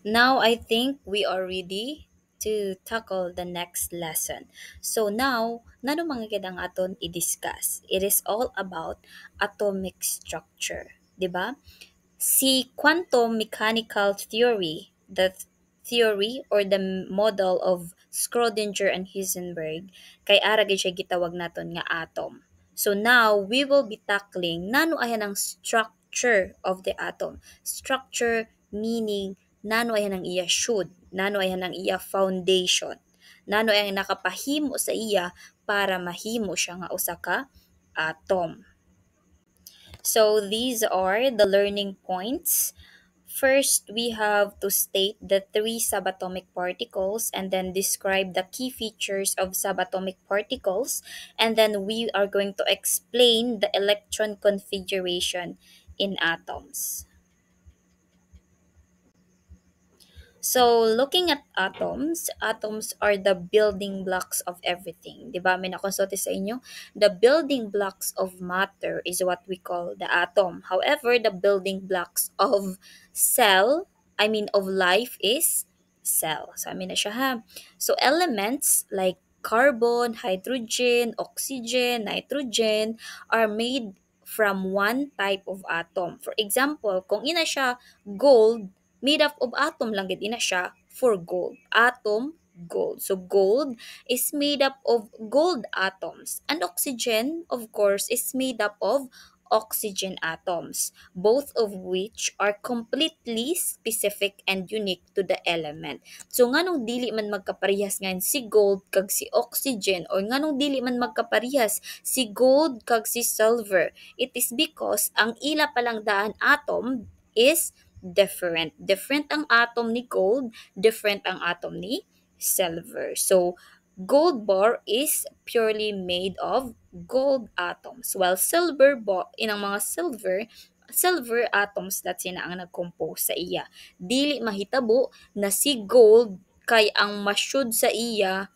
Now I think we are ready to tackle the next lesson. So now, nano mga gid ang aton i-discuss? It is all about atomic structure, 'di ba? Si quantum mechanical theory, the theory or the model of Schrödinger and Heisenberg, kay ara gid siya gitawag naton nga atom. So now we will be tackling nano ayan ang structure of the atom. Structure meaning nano ayan ang iya should, nano ayan ang iya foundation, nano ayan nakapahimo sa iya para mahimo siya nga usa ka atom. So these are the learning points. First, we have to state the three subatomic particles and then describe the key features of subatomic particles. And then we are going to explain the electron configuration in atoms. So, looking at atoms, atoms are the building blocks of everything. Di ba? May nakonsulti sa inyo. The building blocks of matter is what we call the atom. However, the building blocks of of life is cell. So, amin na siya ha. So, elements like carbon, hydrogen, oxygen, nitrogen are made from one type of atom. For example, kung ina siya gold, made up of atom lang gid ina siya for gold. Atom, gold. So gold is made up of gold atoms. And oxygen, of course, is made up of oxygen atoms, both of which are completely specific and unique to the element. So nganong dili man magkaparehas ngayon si gold kag si oxygen or nganong dili man magkaparehas si gold kag si silver? It is because ang ila palang daan atom is different. Different ang atom ni gold, different ang atom ni silver. So, gold bar is purely made of gold atoms, while silver bar, inang mga silver atoms that sina ang nag-compose sa iya. Dili mahitabo na si gold kay ang masyud sa iya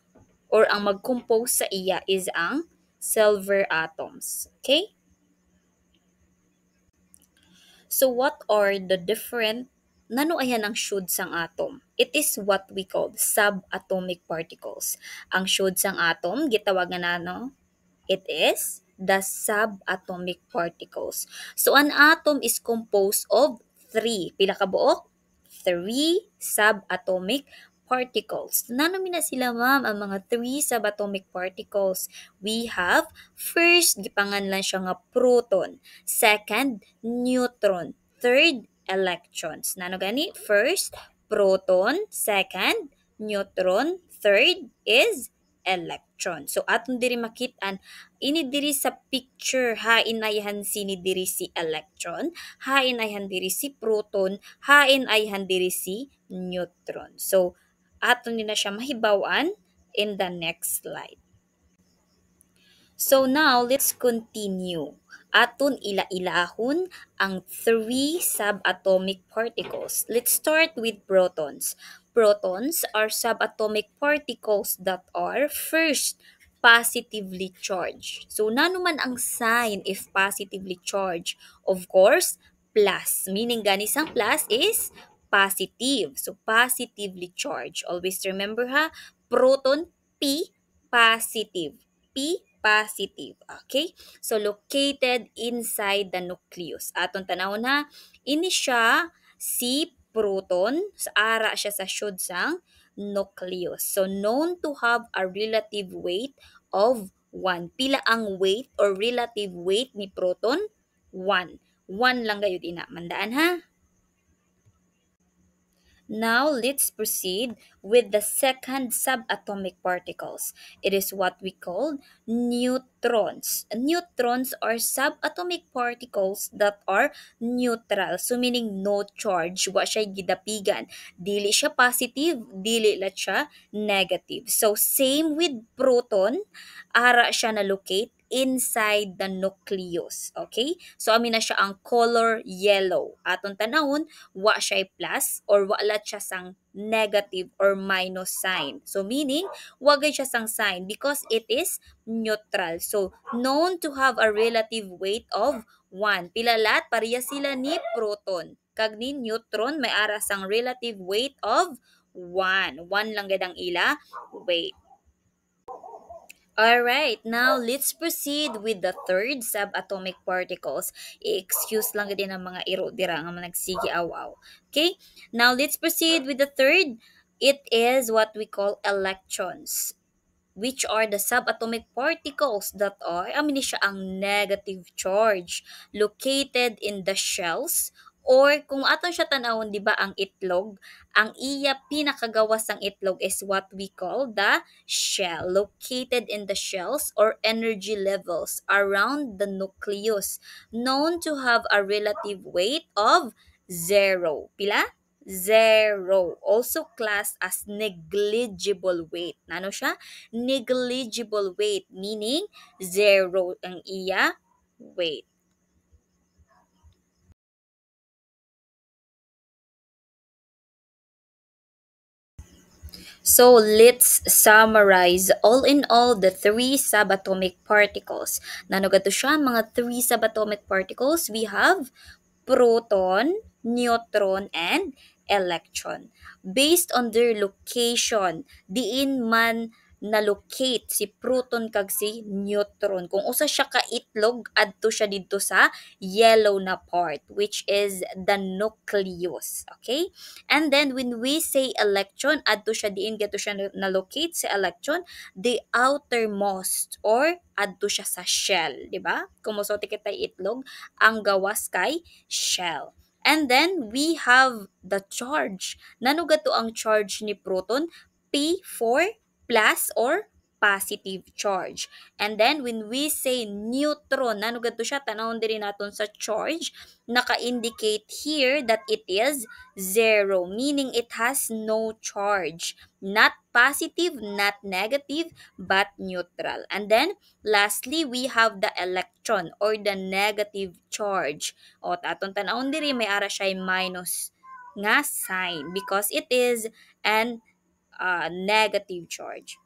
or ang mag-compose sa iya is ang silver atoms. Okay? So what are the different nano ayan ang should sang atom? It is what we call subatomic particles. Ang should sang atom gitawag nga nano, it is the subatomic particles. So an atom is composed of three. Pila ka buok? Three subatomic particles. Nano mina sila ma'am ang mga three subatomic particles? We have first gipanganlan siya nga proton, second neutron, third electrons. Nano gani? First proton, second neutron, third is electron. So aton diri makit-an ini diri sa picture hain-ayhan sini diri si electron, hain-ayhan diri si proton, hain-ayhan diri si neutron. So aton nila siya mahibaw-an in the next slide. So now, let's continue. Aton ila-ilahon ang three subatomic particles. Let's start with protons. Protons are subatomic particles that are first positively charged. So, nanuman ang sign if positively charged? Of course, plus. Meaning,ganisang plus is positive. So, positively charged. Always remember ha, proton, P, positive. P positive. Okay? So, located inside the nucleus. Atong tanawon ha, ini siya si proton, sa ara siya sa should sang nucleus. So, known to have a relative weight of 1. Pila ang weight or relative weight ni proton? 1. 1 lang gayud ina. Mandaan ha? Now, let's proceed with the second subatomic particles. It is what we call neutrons. Neutrons are subatomic particles that are neutral. So, meaning no charge. Wa siya gidapigan. Dili siya positive, dili la siya negative. So, same with proton, ara siya na-locate inside the nucleus. Okay? So, amin na siya ang color yellow. Atong tanawon, wa siya plus or wala siya sang negative or minus sign. So, meaning, wagay siya sang sign because it is neutral. So, known to have a relative weight of 1. Pila lahat? Pareha sila ni proton. kag ni neutron may ara sang relative weight of 1. 1 lang gid ang ila weight. Alright, now let's proceed with the third subatomic particles. I-excuse lang din ang mga iro dira nga managsige aw-aw. Okay? Now let's proceed with the third. It is what we call electrons, which are the subatomic particles that are, amin siya ang negative charge located in the shells, or kung aton siya tanawon, di ba, ang itlog, ang iya pinakagawas ng itlog is what we call the shell, located in the shells or energy levels around the nucleus, known to have a relative weight of zero. Pila? Zero. Also classed as negligible weight. Ano siya? Negligible weight, meaning zero ang iya weight. So let's summarize all in all the three subatomic particles. Nanogato siya mga three subatomic particles. We have proton, neutron, and electron. Based on their location, diin man na-locate si proton kag si neutron. Kung usa siya ka itlog, adto siya dito sa yellow na part, which is the nucleus. Okay? And then when we say electron, adto siya diin gato siya na-locate si electron, the outermost or adto siya sa shell, di ba? Kung mosulti kita itlog, ang gawas kay shell. And then we have the charge. Nanugato ang charge ni proton? P for plus or positive charge. And then when we say neutron, nanugato siya, tanawon diri naton sa charge, naka-indicate here that it is zero, meaning it has no charge. Not positive, not negative, but neutral. And then lastly, we have the electron or the negative charge. O taton tanawon diri may ara siya minus nga sign because it is an negative charge.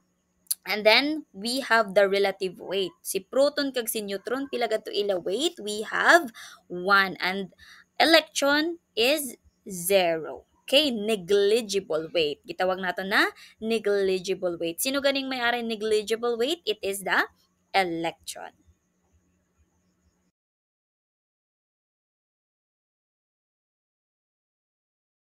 And then we have the relative weight. Si proton kag si neutron pila gadto ila weight? We have 1 and electron is 0. Okay, negligible weight. Gitawag nato na negligible weight. Sino ganing may ari negligible weight? It is the electron.